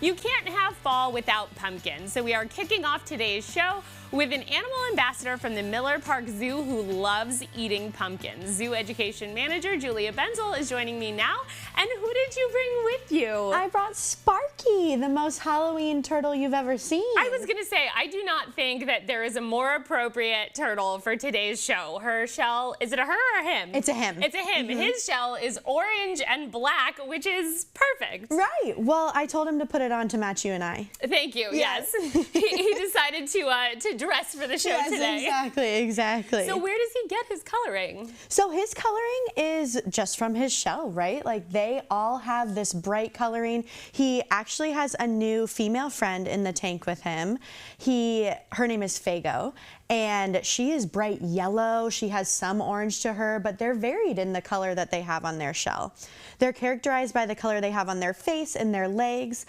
You can't have fall without pumpkins, so we are kicking off today's show with an animal ambassador from the Miller Park Zoo who loves eating pumpkins. Zoo Education Manager Julia Benzel is joining me now. And who did you bring with you? I brought Sparky, the most Halloween turtle you've ever seen. I was going to say, I do not think that there is a more appropriate turtle for today's show. Her shell, is it a her or a him? It's a him. It's a him. Mm-hmm. His shell is orange and black, which is perfect. Right. Well, I told him to put it on to match you and I. Thank you. Yes. he decided to dress for the show today. Exactly. So where does he get his coloring? So his coloring is just from his shell, right? Like they all have this bright coloring. He actually has a new female friend in the tank with him. Her name is Fago, and she is bright yellow. She has some orange to her, but they're varied in the color that they have on their shell. They're characterized by the color they have on their face and their legs.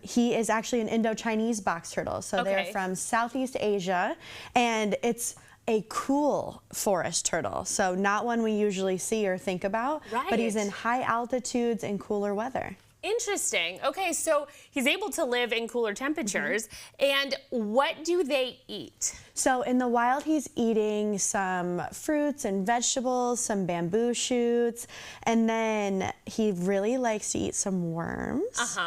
He is actually an Indochinese box turtle, so they're from Southeast Asia, and it's a cool forest turtle, so not one we usually see or think about, but he's in high altitudes and cooler weather. Interesting. Okay, so he's able to live in cooler temperatures. And what do they eat? So in the wild, he's eating some fruits and vegetables, some bamboo shoots, and then he really likes to eat some worms.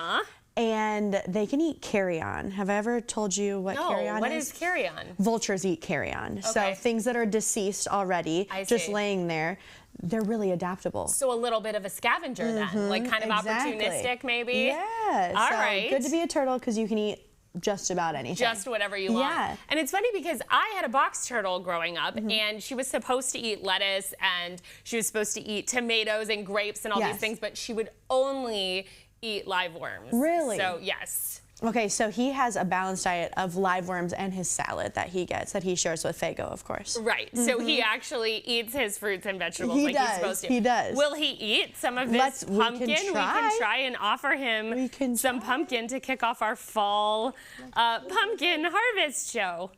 And they can eat carrion. Have I ever told you what carrion is? What is carrion? Vultures eat carrion. So things that are deceased already, just laying there. They're really adaptable. So a little bit of a scavenger then, like kind of opportunistic maybe? Yeah. All right. Good to be a turtle because you can eat just about anything. Just whatever you want. Yeah. And it's funny because I had a box turtle growing up and she was supposed to eat lettuce and she was supposed to eat tomatoes and grapes and all these things, but she would only eat live worms. Really? So yes. Okay, so he has a balanced diet of live worms and his salad that he gets, that he shares with Fago, of course. Right, so he actually eats his fruits and vegetables he's supposed to. He does. Will he eat some of this pumpkin? We can try and offer him some pumpkin to kick off our fall pumpkin harvest show.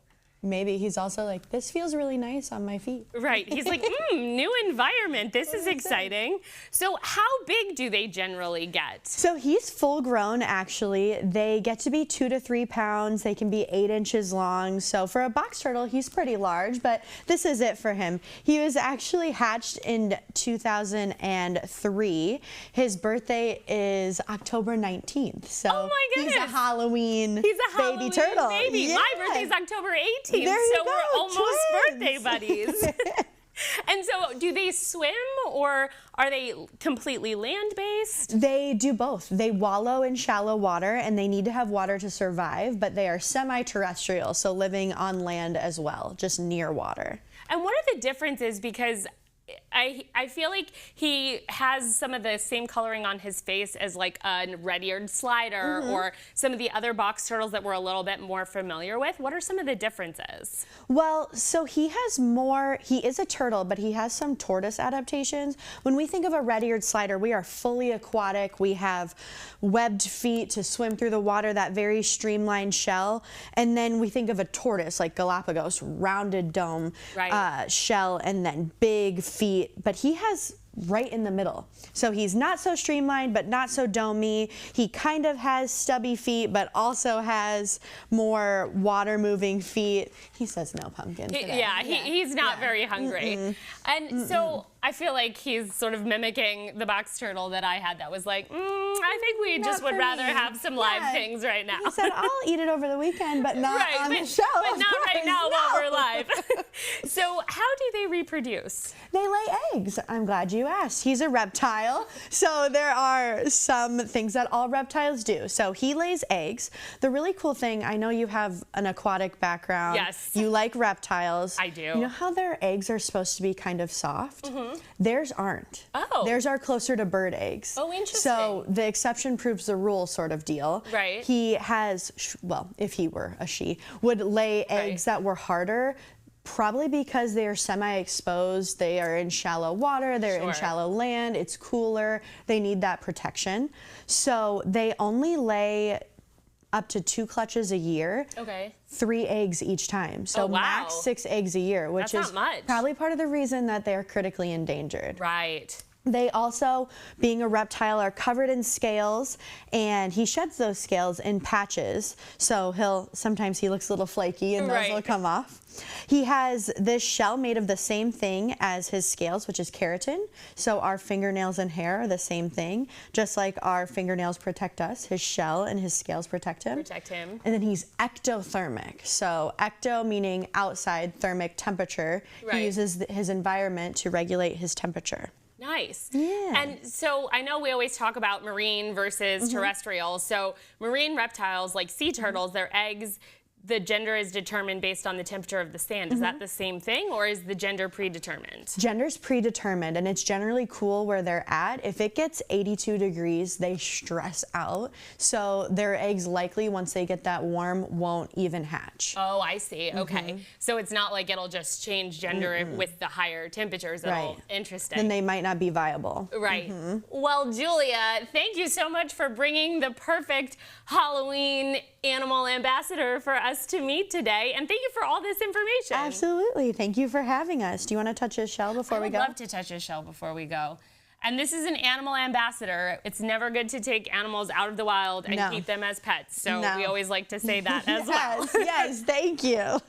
Maybe he's also like, this feels really nice on my feet. Right. He's like, new environment. This is exciting. So how big do they generally get? So he's full grown, actually. They get to be 2 to 3 pounds. They can be 8 inches long. So for a box turtle, he's pretty large, but this is it for him. He was actually hatched in 2003. His birthday is October 19th. So oh my goodness. He's a Halloween baby turtle. Baby. Yeah. My birthday's October 18th. There you so go, we're almost twins. birthday buddies. And so do they swim or are they completely land-based? They do both. They wallow in shallow water and they need to have water to survive, but they are semi-terrestrial, so living on land as well, just near water. And what are the differences? Because I feel like he has some of the same coloring on his face as like a red-eared slider or some of the other box turtles that we're a little bit more familiar with. What are some of the differences? Well, so he has more, he is a turtle, but he has some tortoise adaptations. When we think of a red-eared slider, we are fully aquatic. We have webbed feet to swim through the water, that very streamlined shell. And then we think of a tortoise, like Galapagos, rounded dome shell, and then big feet. But he has right in the middle. So he's not so streamlined, but not so domey. He kind of has stubby feet, but also has more water-moving feet. He says no pumpkin today. He's not very hungry. And so I feel like he's sort of mimicking the box turtle that I had that was like, I think we just would rather have some live things right now. He said, I'll eat it over the weekend, but not on the show. But not right now while we're live. So how do they reproduce? They lay eggs. I'm glad you asked. He's a reptile, so there are some things that all reptiles do. So he lays eggs. The really cool thing, I know you have an aquatic background. Yes. You like reptiles. I do. You know how their eggs are supposed to be kind of soft? Theirs aren't. Oh. Theirs are closer to bird eggs. Oh, interesting. So the exception proves the rule sort of deal. Right. He has, well, if he were a she, would lay eggs that were harder. Probably because they are semi-exposed, they are in shallow water, they're in shallow land, it's cooler, they need that protection. So they only lay up to 2 clutches a year. 3 eggs each time. So max 6 eggs a year, which is probably part of the reason that they're critically endangered. Right. They also, being a reptile, are covered in scales, and he sheds those scales in patches. So sometimes he looks a little flaky and those will come off. He has this shell made of the same thing as his scales, which is keratin. So our fingernails and hair are the same thing. Just like our fingernails protect us, his shell and his scales protect him. And then he's ectothermic. So ecto meaning outside, thermic temperature. He uses his environment to regulate his temperature. Nice. Yeah. And so I know we always talk about marine versus terrestrial. So marine reptiles like sea turtles, their eggs, the gender is determined based on the temperature of the sand. Is that the same thing, or is the gender predetermined? Gender's predetermined, and it's generally cool where they're at. If it gets 82 degrees, they stress out. So their eggs likely, once they get that warm, won't even hatch. Oh, I see. Okay. So it's not like it'll just change gender with the higher temperatures. Interesting. Then they might not be viable. Right. Well, Julia, thank you so much for bringing the perfect Halloween animal ambassador for us to meet today, and thank you for all this information. Absolutely. Thank you for having us. Do you want to touch his shell before we go? I would love to touch his shell before we go. And this is an animal ambassador. It's never good to take animals out of the wild and keep them as pets. So we always like to say that as well. Yes, thank you.